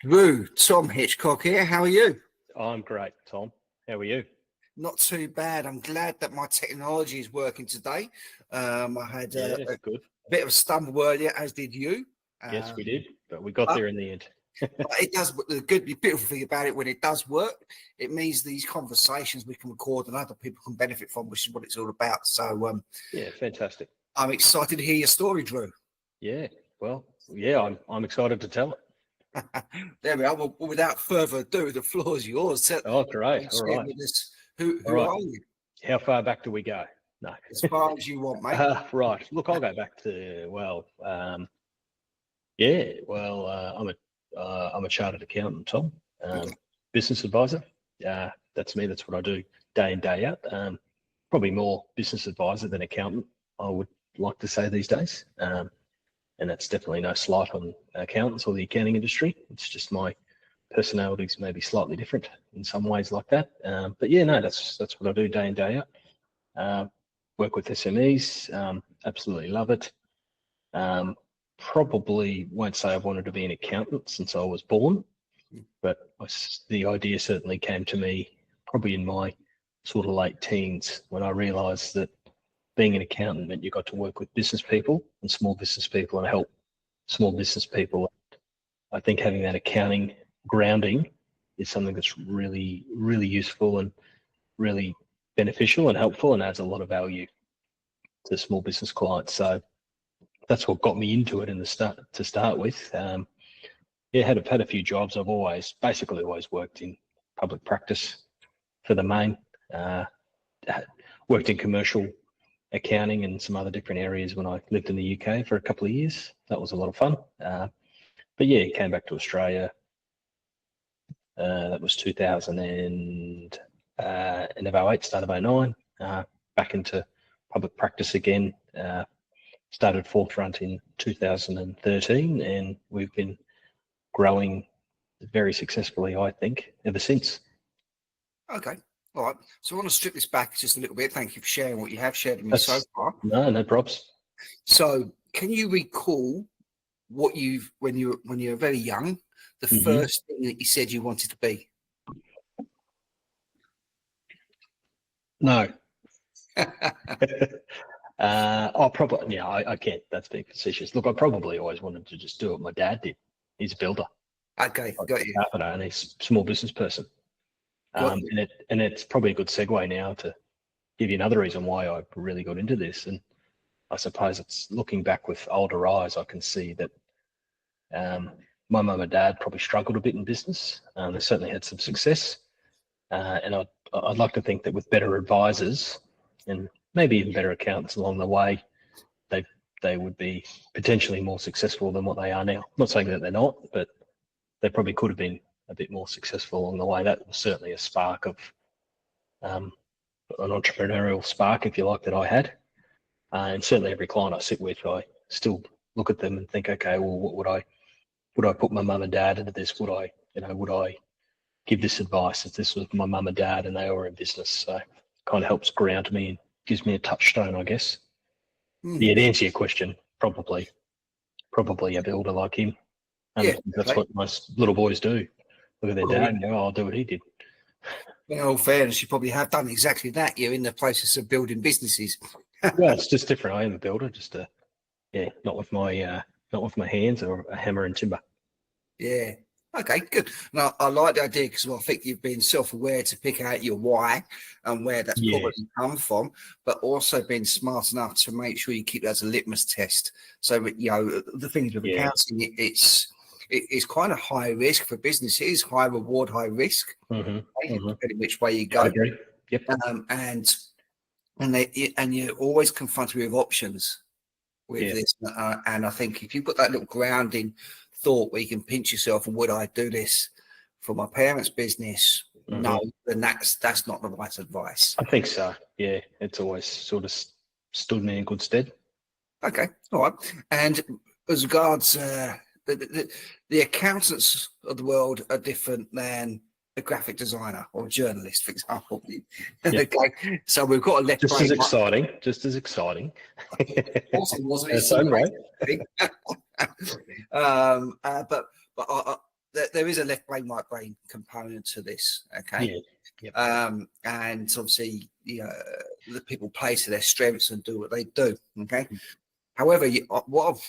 Drue, Tom Hitchcock here. How are you? I'm great, Tom. How are you? Not too bad. I'm glad that my technology is working today. I had a Good. bit of a stumble earlier, as did you. Yes, we did, but we got but- there in the end. But it does. The beautiful thing about it, when it does work, it means these conversations we can record and other people can benefit from, which is what it's all about. So, Yeah, fantastic. I'm excited to hear your story, Drue. Yeah, well, yeah, I'm excited to tell it. There we are. Well, without further ado, the floor is yours. Oh, great. All right. Who All right. are you? How far back do we go? No. As far as you want, mate. Right. Look, I'll go back to I'm a chartered accountant, Tom. Business advisor. That's me. That's what I do day in, day out. Probably more business advisor than accountant, I would like to say these days. And that's definitely no slight on accountants or the accounting industry. It's just my personality's maybe slightly different in some ways like that. But yeah, no, that's what I do day in, day out. Work with SMEs, absolutely love it. Probably won't say I've wanted to be an accountant since I was born, but the idea certainly came to me probably in my sort of late teens when I realised that being an accountant meant you got to work with business people and small business people and help small business people. I think having that accounting grounding is something that's really, really useful and really beneficial and helpful and adds a lot of value to small business clients. So that's what got me into it to start with. Had a few jobs. I've basically always worked in public practice for the main. Worked in commercial accounting and some other different areas when I lived in the UK for a couple of years. That was a lot of fun. But yeah, came back to Australia. That was 2008, start of 09. Back into public practice again. Started Forefront in 2013, and we've been growing very successfully, I think, ever since. Okay. All right. So I want to strip this back just a little bit. Thank you for sharing what you have shared with me so far. No props. So can you recall what when you were very young, the first thing that you said you wanted to be? No. I can't. That's being facetious. Look, I probably always wanted to just do what my dad did. He's a builder. Okay, got you. And he's a small business person. And it's probably a good segue now to give you another reason why I really got into this. And I suppose it's looking back with older eyes, I can see that my mum and dad probably struggled a bit in business. They certainly had some success. And I'd like to think that with better advisors and maybe even better accountants along the way, they would be potentially more successful than what they are now. I'm not saying that they're not, but they probably could have been a bit more successful along the way. That was certainly a spark of an entrepreneurial spark, if you like, that I had. And certainly every client I sit with, I still look at them and think, okay, well, what would I put my mum and dad into this? Would I give this advice if this was my mum and dad and they were in business? So it kind of helps ground me and gives me a touchstone, I guess. Yeah, to answer your question, probably a builder like him. That's what most little boys do. Look at their dad and go, oh, I'll do what he did. In all fairness, you probably have done exactly that. You're in the process of building businesses. Well, it's just different. I am a builder, not with my hands or a hammer and timber. Yeah. Okay, good. Now, I like the idea because I think you've been self-aware to pick out your why and where that's probably come from, but also being smart enough to make sure you keep that as a litmus test. So, the things with accounting, it's quite a high risk for businesses, high reward, high risk, depending which way you go. I agree. Yep. And you're always confronted with options with this. And I think if you've got that little grounding thought where you can pinch yourself, and would I do this for my parents' business? No, then that's not the right advice. I think so. Yeah, it's always sort of stood me in good stead. Okay, all right. And as regards the accountants of the world are different than a graphic designer or a journalist, for example. Yep. Okay, so we've got a left just as exciting. Wasn't it? So great. But there is a left brain, right brain component to this. Okay. Yeah. Yep. And obviously, the people play to their strengths and do what they do. Okay. However, what I've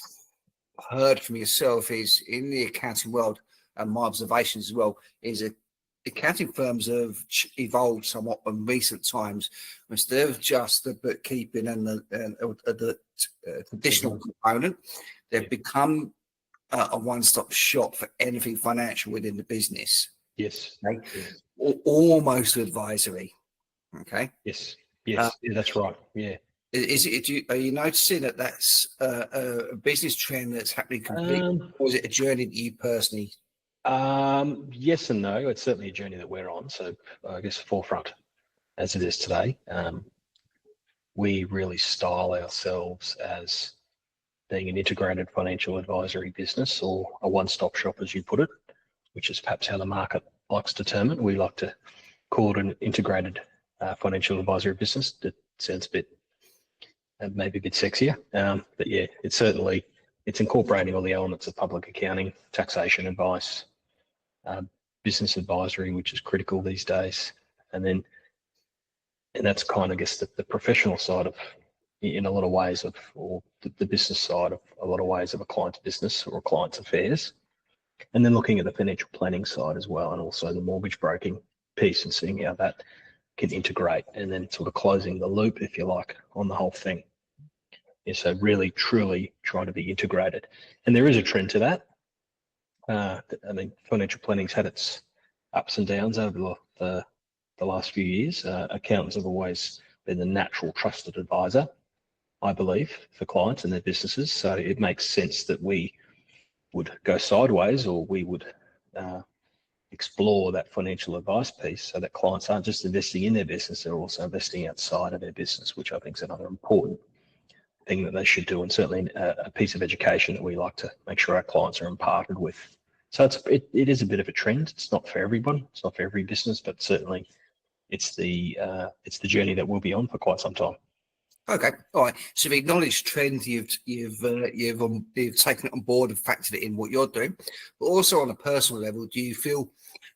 heard from yourself is in the accounting world, and my observations as well, is that accounting firms have evolved somewhat in recent times. Instead of just the bookkeeping and the traditional component, they've become a one-stop shop for anything financial within the business. Yes. Okay? Yes. Almost advisory. Okay. Yes. Yeah, that's right. Yeah. Are you noticing that that's a business trend that's happening completely, or is it a journey that you personally? Yes and no. It's certainly a journey that we're on. So I guess forefront as it is today. We really style ourselves as being an integrated financial advisory business, or a one-stop shop, as you put it, which is perhaps how the market likes to term it. We like to call it an integrated financial advisory business. That sounds a bit, maybe a bit sexier, but yeah, it's incorporating all the elements of public accounting, taxation advice, business advisory, which is critical these days, and that's kind of, I guess, the professional side of, in a lot of ways of, or the business side of a lot of ways of a client's business or a client's affairs. And then looking at the financial planning side as well, and also the mortgage broking piece, and seeing how that can integrate, and then sort of closing the loop, if you like, on the whole thing. Yeah, so really, truly try to be integrated. And there is a trend to that. I mean, financial planning's had its ups and downs over the last few years. Accountants have always been the natural trusted advisor, I believe, for clients and their businesses. So it makes sense that we would go sideways, or we would explore that financial advice piece, so that clients aren't just investing in their business, they're also investing outside of their business, which I think is another important thing that they should do, and certainly a piece of education that we like to make sure our clients are imparted with. So it is a bit of a trend. It's not for everyone. It's not for every business, but certainly it's the journey that we'll be on for quite some time. Okay, all right. So the acknowledged trend, you've taken it on board and factored it in what you're doing, but also on a personal level, do you feel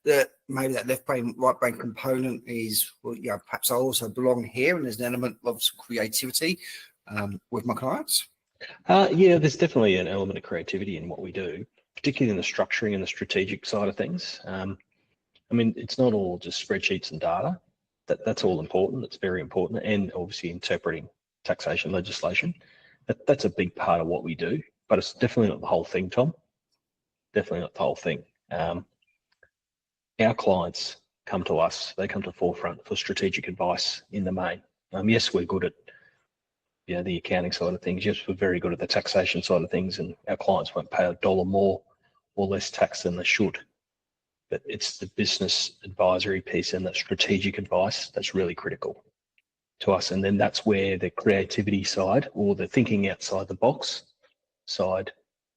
that maybe that left brain, right brain component is, well, perhaps I also belong here, and there's an element of some creativity with my clients? Yeah, there's definitely an element of creativity in what we do, particularly in the structuring and the strategic side of things. I mean, it's not all just spreadsheets and data. That's all important. It's very important, and obviously interpreting taxation legislation. That's a big part of what we do, but it's definitely not the whole thing, Tom. Definitely not the whole thing. Our clients come to us. They come to Forefront for strategic advice in the main. Yes, we're good at the accounting side of things. Yes, we're very good at the taxation side of things, and our clients won't pay $1 more or less tax than they should. But it's the business advisory piece and that strategic advice that's really critical to us. And then that's where the creativity side, or the thinking outside the box side,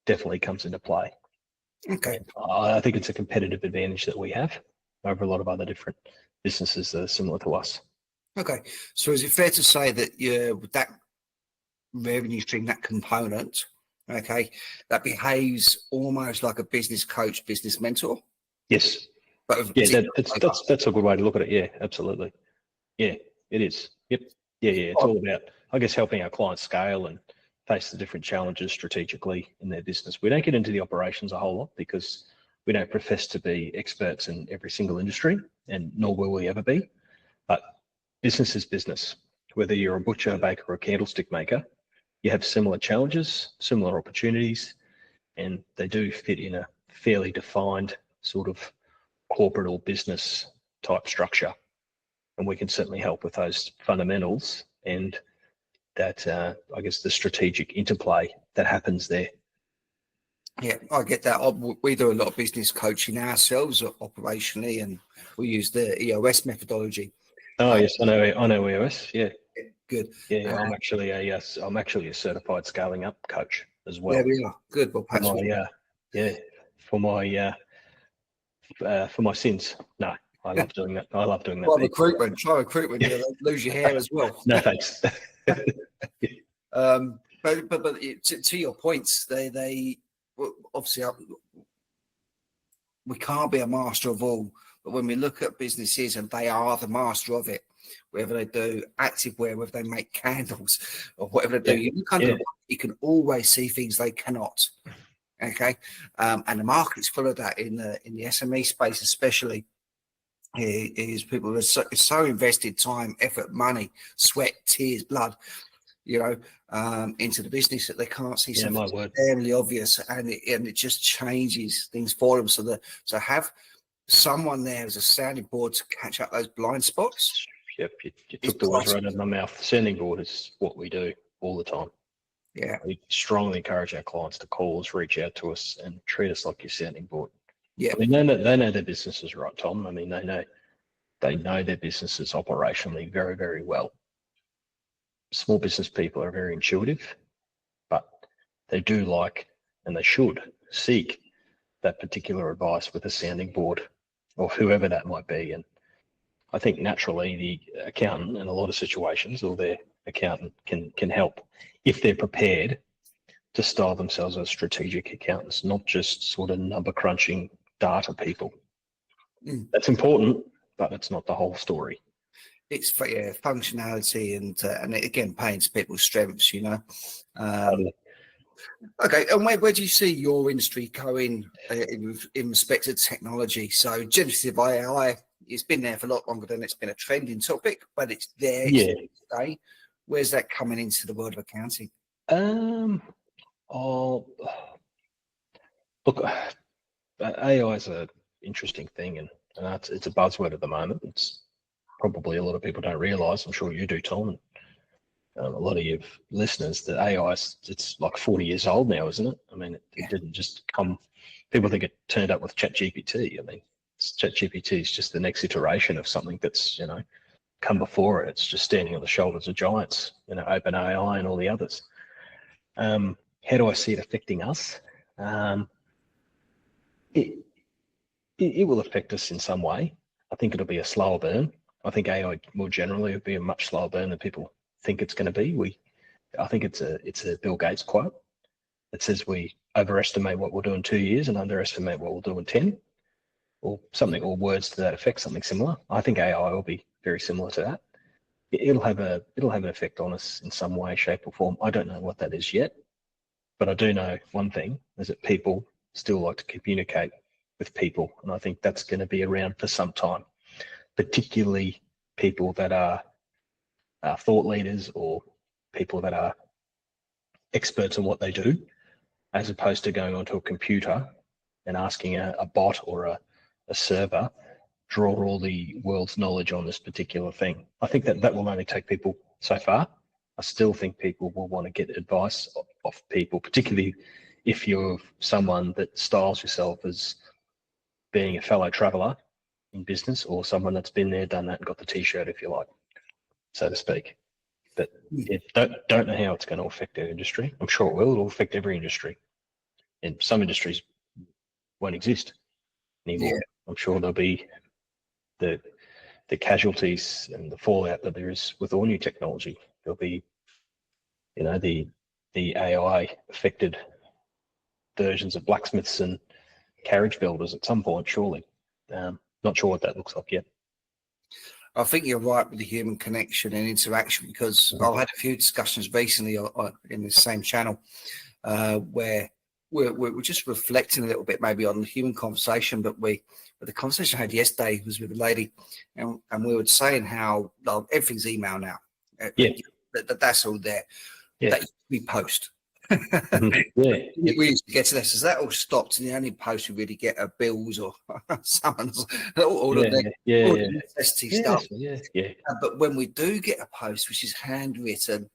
definitely comes into play. Okay. And I think it's a competitive advantage that we have over a lot of other different businesses that are similar to us. Okay. So is it fair to say that with that revenue stream, that component, okay, that behaves almost like a business coach, business mentor? Yes. But yeah, that's a good way to look at it. Yeah, absolutely. Yeah, it is. Yep. Yeah. It's all about, I guess, helping our clients scale and face the different challenges strategically in their business. We don't get into the operations a whole lot because we don't profess to be experts in every single industry, and nor will we ever be. But business is business. Whether you're a butcher, a baker, or a candlestick maker, you have similar challenges, similar opportunities, and they do fit in a fairly defined sort of corporate or business type structure. And we can certainly help with those fundamentals and that, I guess, the strategic interplay that happens there. Yeah, I get that. We do a lot of business coaching ourselves operationally, and we use the EOS methodology. Oh yes, I know EOS. Yeah, good. Yeah, I'm actually a certified scaling up coach as well. There we are. Good. Well, perhaps for my sins. No, I love doing that. I love doing that. Try recruitment. Yeah, lose your hair as well. No thanks. But to your points, they obviously we can't be a master of all. But when we look at businesses and they are the master of it, whether they do activewear, whether they make candles or whatever they do, you look under you can always see things they cannot. Okay, and the market's full of that in the SME space, especially. Is people are so invested time, effort, money, sweat, tears, blood, into the business that they can't see something fairly obvious, and it just changes things for them. So have someone there as a sounding board to catch up those blind spots. Yep, you took the words right out of my mouth. Sounding board is what we do all the time. Yeah, we strongly encourage our clients to call us, reach out to us, and treat us like your sounding board. Yeah, I mean, they know their businesses, right, Tom? I mean, they know their businesses operationally very, very well. Small business people are very intuitive, but they do like, and they should seek that particular advice with a sounding board or whoever that might be. And I think naturally the accountant in a lot of situations, or their accountant can help if they're prepared to style themselves as strategic accountants, not just sort of number crunching data people. That's important, but it's not the whole story. It's functionality and again, paying to people's strengths, Okay, and where do you see your industry going in respect to technology? So generative AI, it's been there for a lot longer than it's been a trending topic, but it's there today. Where's that coming into the world of accounting? Look, AI is an interesting thing, and it's a buzzword at the moment. It's probably a lot of people don't realise. I'm sure you do, Tom, and a lot of your listeners, that AI it's like 40 years old now, isn't it? I mean, it didn't just come. People think it turned up with ChatGPT. I mean, ChatGPT is just the next iteration of something that's come before it. It's just standing on the shoulders of giants, OpenAI and all the others. How do I see it affecting us? It will affect us in some way. I think it'll be a slower burn. I think AI more generally will be a much slower burn than people think it's going to be. I think it's a Bill Gates quote that says we overestimate what we'll do in 2 years and underestimate what we'll do in 10, or something, or words to that effect, something similar. I think AI will be very similar to that. It'll have an effect on us in some way, shape, or form. I don't know what that is yet, but I do know one thing, is that people still like to communicate with people, and I think that's going to be around for some time, particularly people that are thought leaders or people that are experts in what they do, as opposed to going onto a computer and asking a bot or a server draw all the world's knowledge on this particular thing. I think that will only take people so far. I still think people will want to get advice off people, particularly if you're someone that styles yourself as being a fellow traveller in business, or someone that's been there, done that, and got the T-shirt, if you like, so to speak. But don't know how it's going to affect our industry. I'm sure it will. It'll affect every industry, and some industries won't exist anymore. Yeah. I'm sure there'll be the casualties and the fallout that there is with all new technology. There'll be, the AI affected versions of blacksmiths and carriage builders at some point, surely. Not sure what that looks like yet. I think you're right with the human connection and interaction, because I've had a few discussions recently in the same channel where we're just reflecting a little bit maybe on the human conversation, but the conversation I had yesterday was with a lady, and we were saying how everything's email now. That's all there. Yeah. That we post. Yeah. We used to get to this. As that all stopped, and the only post we really get are bills or summons, all the necessity stuff. Yeah. But when we do get a post which is handwritten,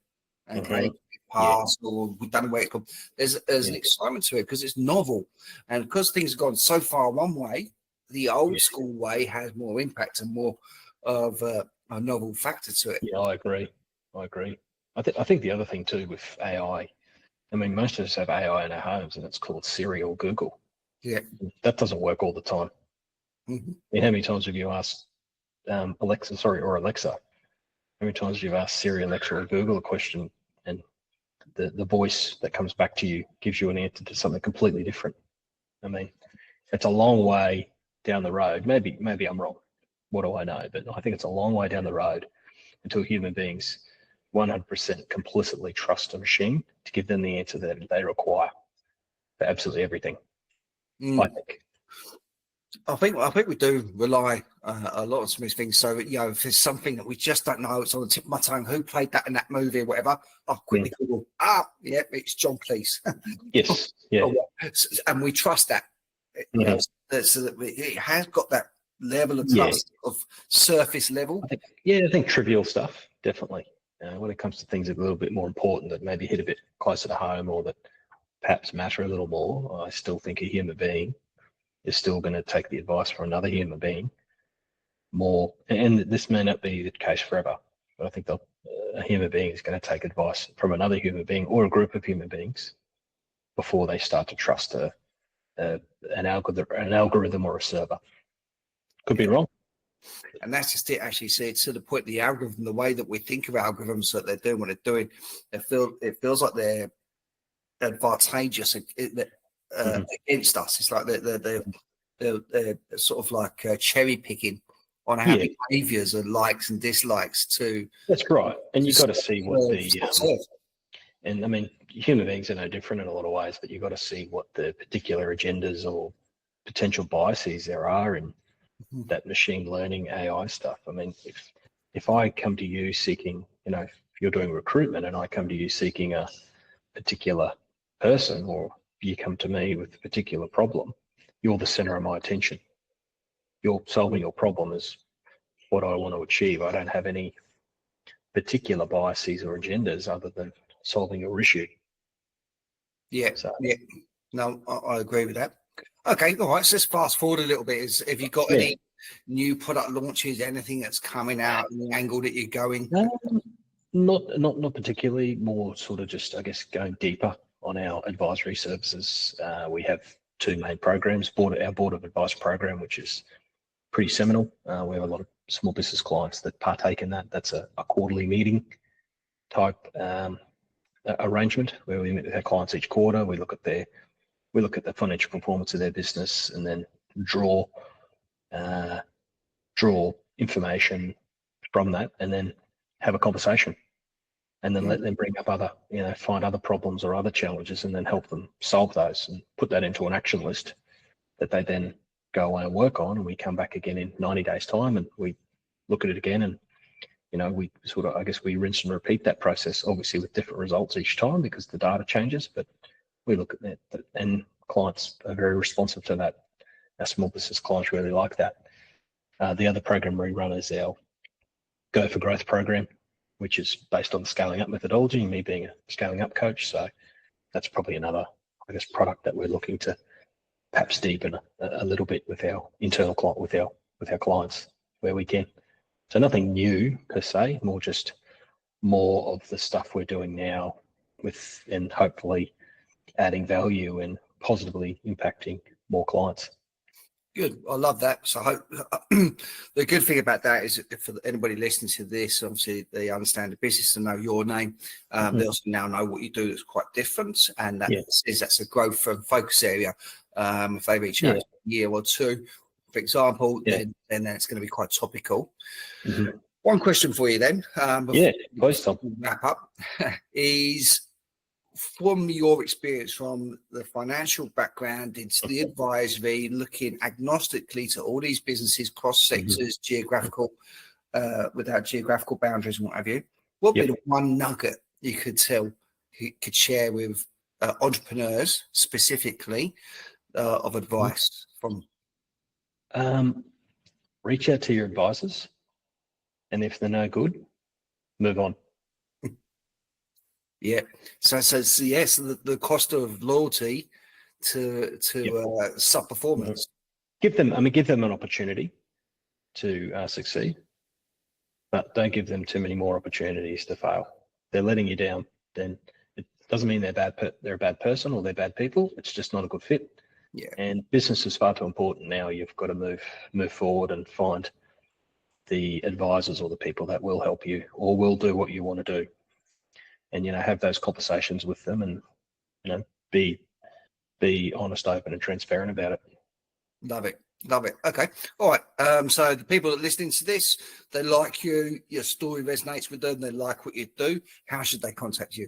okay, passed or we've done away, there's an excitement to it because it's novel, and because things have gone so far one way, the old school way has more impact and more of a novel factor to it. Yeah, I agree. I think the other thing too with AI, I mean, most of us have AI in our homes, and it's called Siri or Google. Yeah, that doesn't work all the time. Mm-hmm. I mean, how many times have you asked Alexa, how many times have you asked Siri, Alexa, or Google a question, and the voice that comes back to you gives you an answer to something completely different? I mean, it's a long way down the road. Maybe I'm wrong. What do I know? But I think it's a long way down the road until human beings 100% complicitly trust a machine to give them the answer that they require for absolutely everything. I think. I think we do rely a lot on some of these things. So, if there's something that we just don't know, it's on the tip of my tongue, who played that in that movie or whatever, I'll quickly Google, it's John Cleese. Yes, yeah. And we trust that. So that it has got that level of trust of surface level. I think trivial stuff, definitely. When it comes to things that are a little bit more important, that maybe hit a bit closer to home or that perhaps matter a little more, I still think a human being is still going to take the advice from another human being more. And this may not be the case forever, but I think a human being is going to take advice from another human being or a group of human beings before they start to trust an algorithm or a server. Could be wrong. And that's just it, actually. See, it's to the point, the algorithm, the way that we think of algorithms, that they're doing what they're doing, it feels like they're advantageous against us. It's like they're sort of like cherry picking on our behaviors and likes and dislikes too. That's right. And you've got to see what and I mean, human beings are no different in a lot of ways, but you've got to see what the particular agendas or potential biases there are in that machine learning AI stuff. I mean, if I come to you seeking, if you're doing recruitment and I come to you seeking a particular person, or you come to me with a particular problem, you're the center of my attention. You're solving your problem is what I want to achieve. I don't have any particular biases or agendas other than solving your issue. No, I agree with that. Okay, all right, so let's fast forward a little bit. Have you got any new product launches, anything that's coming out, the angle that you're going? Not particularly, more sort of just, I guess, going deeper on our advisory services. We have two main programs, our Board of Advice program, which is pretty seminal. We have a lot of small business clients that partake in that. That's a quarterly meeting type arrangement where we meet with our clients each quarter. We look at the financial performance of their business and then draw information from that, and then have a conversation, and then let them bring up other, find other problems or other challenges, and then help them solve those and put that into an action list that they then go away and work on. And we come back again in 90 days time and we look at it again, and we sort of, I guess, we rinse and repeat that process, obviously with different results each time because the data changes, but we look at that, and clients are very responsive to that. Our small business clients really like that. The other program we run is our Go for Growth program, which is based on the scaling up methodology, me being a scaling up coach. So that's probably another, I guess, product that we're looking to perhaps deepen a little bit with our internal client, with our clients where we can. So nothing new per se, more of the stuff we're doing now and hopefully adding value and positively impacting more clients. Good. I love that. So I hope the good thing about that is that for anybody listening to this, obviously they understand the business and know your name. They also now know what you do that's quite different, and that's a growth and focus area. If they reach out a year or two, for example, then it's going to be quite topical. One question for you then, before we wrap up, is from your experience from the financial background into the advisory, looking agnostically to all these businesses, cross sectors, geographical, without geographical boundaries and what have you, what would be the one nugget you could share with entrepreneurs specifically of advice from? Reach out to your advisors, and if they're no good, move on. Yeah. So the cost of loyalty to sub-performance. Give them an opportunity to succeed, but don't give them too many more opportunities to fail. They're letting you down, then it doesn't mean they're a bad person or they're bad people. It's just not a good fit. Yeah. And business is far too important now. You've got to move forward and find the advisors or the people that will help you or will do what you want to do. And, have those conversations with them and, be honest, open and transparent about it. Love it. Love it. Okay. All right. So the people that are listening to this, they like you, your story resonates with them, they like what you do. How should they contact you?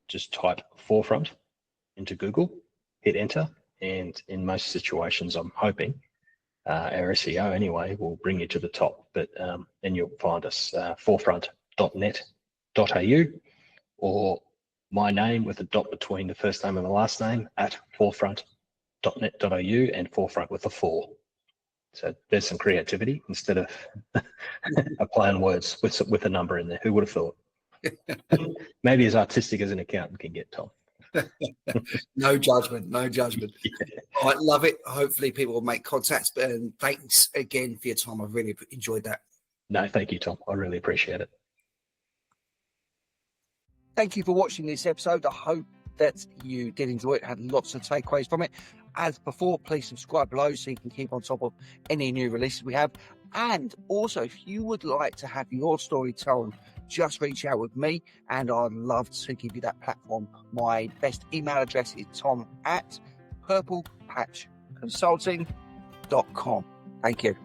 Just type Forefront into Google, hit enter, and in most situations, I'm hoping our SEO anyway will bring you to the top. But and you'll find us forefront.net.au, or my name with a dot between the first name and the last name at forefront.net.au, and Forefront with a 4. So there's some creativity instead of a play on words with a number in there. Who would have thought? Maybe as artistic as an accountant can get, Tom. No judgment. Yeah. I love it. Hopefully people will make contacts. And thanks again for your time. I really enjoyed that. No, thank you, Tom. I really appreciate it. Thank you for watching this episode. I hope that you did enjoy it, had lots of takeaways from it. As before, please subscribe below so you can keep on top of any new releases we have. And also, if you would like to have your story told, just reach out with me and I'd love to give you that platform. My best email address is tom@purplepatchconsulting.com. Thank you.